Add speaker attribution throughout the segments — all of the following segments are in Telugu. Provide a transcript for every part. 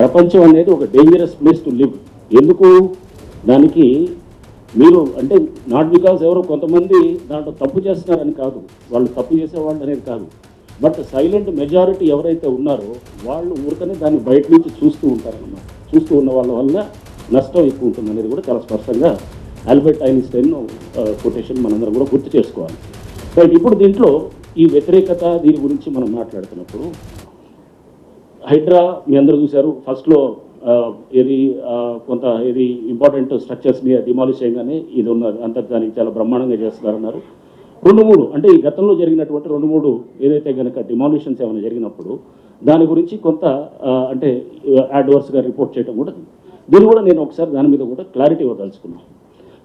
Speaker 1: ప్రపంచం అనేది ఒక డేంజరస్ ప్లేస్ టు లివ్. ఎందుకు దానికి మీరు అంటే నాట్ బికాస్ ఎవరో కొంతమంది దాంట్లో తప్పు చేస్తున్నారని కాదు, వాళ్ళు తప్పు చేసేవాళ్ళు అనేది కాదు, బట్ సైలెంట్ మెజారిటీ ఎవరైతే ఉన్నారో వాళ్ళు ఊరికనే దాన్ని బయట నుంచి చూస్తూ ఉంటారన్నమాట. చూస్తూ ఉన్న వాళ్ళ వల్ల నష్టం ఎక్కువ ఉంటుంది అనేది కూడా చాలా స్పష్టంగా ఆల్బర్ట్ ఐన్స్టైన్ కొటేషన్ మనందరం కూడా గుర్తు చేసుకోవాలి. రైట్, ఇప్పుడు దీంట్లో ఈ వ్యతిరేకత దీని గురించి మనం మాట్లాడుతున్నప్పుడు హైడ్రా మీ అందరూ చూశారు. ఫస్ట్లో ఏది కొంత ఏది ఇంపార్టెంట్ స్ట్రక్చర్స్ని డిమాలిష్ చేయగానే ఇది ఉన్నది అంత దానికి చాలా బ్రహ్మాండంగా చేస్తున్నారన్నారు. 2-3 అంటే ఈ గతంలో జరిగినటువంటి 2-3 ఏదైతే కనుక డిమాలిషన్స్ ఏమైనా జరిగినప్పుడు దాని గురించి కొంత అంటే అడ్వర్స్గా రిపోర్ట్ చేయడం కూడా, దీన్ని కూడా నేను ఒకసారి దాని మీద కూడా క్లారిటీ ఇవ్వదలుచుకున్నాను.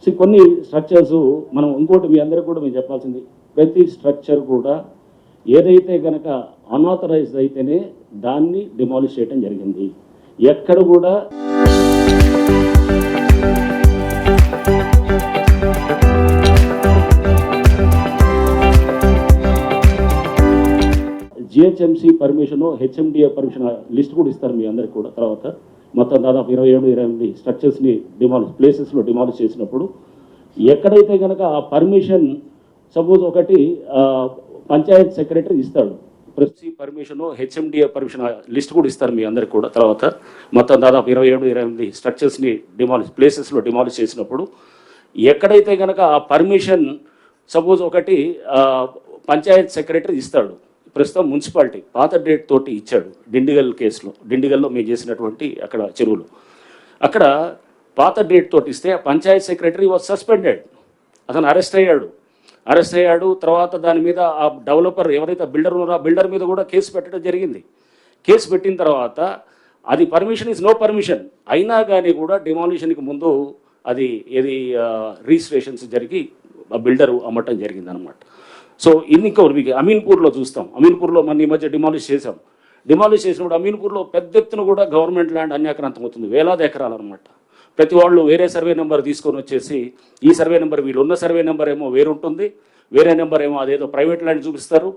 Speaker 1: సో కొన్ని స్ట్రక్చర్స్ మనం ఇంకోటి మీ అందరికీ కూడా మేము చెప్పాల్సింది, ప్రతి స్ట్రక్చర్ కూడా ఏదైతే కనుక అన్ఆథరైజ్డ్ అయితేనే దాన్ని డిమాలిష్ చేయడం జరిగింది. ఎక్కడ కూడా GHMC permission, HMDA permission list కూడా ఇస్తారు మీ అందరికి కూడా. తర్వాత మొత్తం దాదాపు 27-28 స్ట్రక్చర్స్ని ప్లేసెస్లో డిమాలిష్ చేసినప్పుడు ఎక్కడైతే కనుక ఆ పర్మిషన్ సపోజ్ ఒకటి పంచాయత్ సెక్రటరీ ఇస్తాడు, ప్రతి పర్మిషన్, హెచ్ఎండిఏ పర్మిషన్ లిస్ట్ కూడా ఇస్తారు మీ అందరికి కూడా. తర్వాత మొత్తం దాదాపు 27-28 స్ట్రక్చర్స్ని ప్లేసెస్లో డిమాలిష్ చేసినప్పుడు ఎక్కడైతే కనుక ఆ పర్మిషన్ సపోజ్ ఒకటి పంచాయత్ సెక్రటరీ ఇస్తాడు, ప్రస్తుతం మున్సిపాలిటీ పాత డేట్ తోటి ఇచ్చాడు. డిండిగల్ కేసులో, డిండిగల్లో మేము చేసినటువంటి అక్కడ చెరువులు, అక్కడ పాత డేట్ తోటి ఇస్తే పంచాయత్ సెక్రటరీ వాజ్ సస్పెండెడ్, అతను అరెస్ట్ అయ్యాడు. తర్వాత దాని మీద ఆ డెవలపర్ ఎవరైతే బిల్డర్ ఉన్నారో ఆ బిల్డర్ మీద కూడా కేసు పెట్టడం జరిగింది. కేసు పెట్టిన తర్వాత అది పర్మిషన్ ఈజ్ నో పర్మిషన్ అయినా కానీ కూడా డిమాలిషన్కి ముందు అది ఏది రిజిస్ట్రేషన్స్ జరిగి ఆ బిల్డరు అమ్మటం జరిగింది అనమాట. సో ఇంకోటి మీకు అమీన్పూర్లో చూస్తాం. అమీన్పూర్లో మన ఈ మధ్య డిమాలిష్ చేసినప్పుడు అమీన్పూర్లో పెద్ద ఎత్తున కూడా గవర్నమెంట్ ల్యాండ్ అన్యాక్రాంతం అవుతుంది, వేలాది ఎకరాలు అనమాట. ప్రతి వాళ్ళు వేరే సర్వే నెంబర్ తీసుకొని వచ్చేసి ఈ సర్వే నెంబర్, వీళ్ళు ఉన్న సర్వే నెంబర్ ఏమో వేరుంటుంది, వేరే నెంబర్ ఏమో అదేదో ప్రైవేట్ ల్యాండ్ చూపిస్తారు,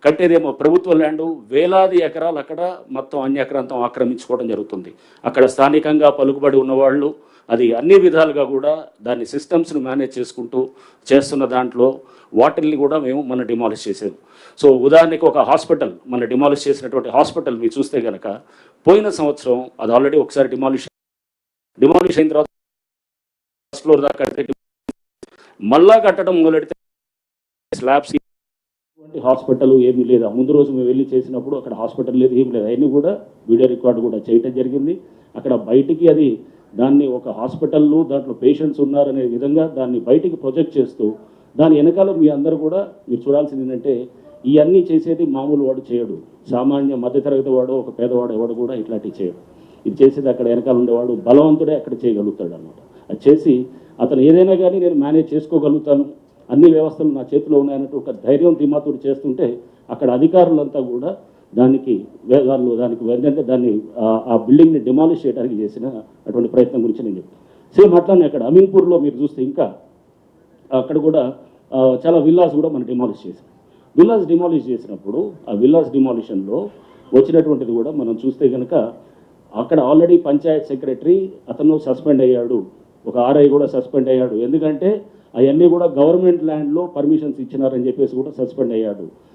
Speaker 1: కట్టేదేమో ప్రభుత్వ ల్యాండు. వేలాది ఎకరాలు అక్కడ మొత్తం అన్యాక్రాంతం ఆక్రమించుకోవడం జరుగుతుంది. అక్కడ స్థానికంగా పలుకుబడి ఉన్నవాళ్ళు అది అన్ని విధాలుగా కూడా దాన్ని సిస్టమ్స్ను మేనేజ్ చేసుకుంటూ చేస్తున్న దాంట్లో వాటిల్ని కూడా మేము మన డిమాలిష్ చేసేది. సో ఉదాహరణకి ఒక హాస్పిటల్, మన డిమాలిష్ చేసినటువంటి హాస్పిటల్ మీరు చూస్తే కనుక పోయిన సంవత్సరం అది ఆల్రెడీ ఒకసారి డిమాలిష్ అయిన తర్వాత ఫస్ట్ ఫ్లోర్ దాకా కడితే మళ్ళా కట్టడం మొదలెడితే స్లాబ్స్ హాస్పిటల్ ఏమీ లేదా. ముందు రోజు మేము వెళ్ళి చేసినప్పుడు అక్కడ హాస్పిటల్ లేదు, ఏమి లేదు. అవన్నీ కూడా వీడియో రికార్డు కూడా చేయటం జరిగింది. అక్కడ బయటికి అది దాన్ని ఒక హాస్పిటల్లో దాంట్లో పేషెంట్స్ ఉన్నారనే విధంగా దాన్ని బయటికి ప్రొజెక్ట్ చేస్తూ దాని వెనకాల మీ అందరూ కూడా మీరు చూడాల్సింది ఏంటంటే ఇవన్నీ చేసేది మామూలు వాడు చేయడు, సామాన్య మధ్యతరగతి వాడు, ఒక పేదవాడు ఎవడు కూడా ఇట్లాంటివి చేయడు. ఇది చేసేది అక్కడ వెనకాల ఉండేవాడు బలవంతుడే అక్కడ చేయగలుగుతాడు అనమాట. అది చేసి అతను ఏదైనా కానీ నేను మేనేజ్ చేసుకోగలుగుతాను, అన్ని వ్యవస్థలు నా చేతిలో ఉన్నాయన్నట్టు ఒక ధైర్యం ధీమాతుడు చేస్తుంటే అక్కడ అధికారులంతా కూడా దానికి ఏంటంటే దాన్ని ఆ బిల్డింగ్ని డిమాలిష్ చేయడానికి చేసిన అటువంటి ప్రయత్నం గురించి నేను చెప్తాను. సేమ్ అట్లానే అక్కడ అమీన్పూర్లో మీరు చూస్తే ఇంకా అక్కడ కూడా చాలా విల్లాస్ కూడా మనం డిమాలిష్ చేసాం. డిమాలిష్ చేసినప్పుడు ఆ విల్లాస్ డిమాలిషన్లో వచ్చినటువంటిది కూడా మనం చూస్తే కనుక అక్కడ ఆల్రెడీ పంచాయత్ సెక్రటరీ అతను సస్పెండ్ అయ్యాడు, ఒక ఆర్ఐ కూడా సస్పెండ్ అయ్యాడు. ఎందుకంటే అవన్నీ కూడా గవర్నమెంట్ ల్యాండ్లో పర్మిషన్స్ ఇచ్చినారని చెప్పేసి కూడా సస్పెండ్ అయ్యాడు.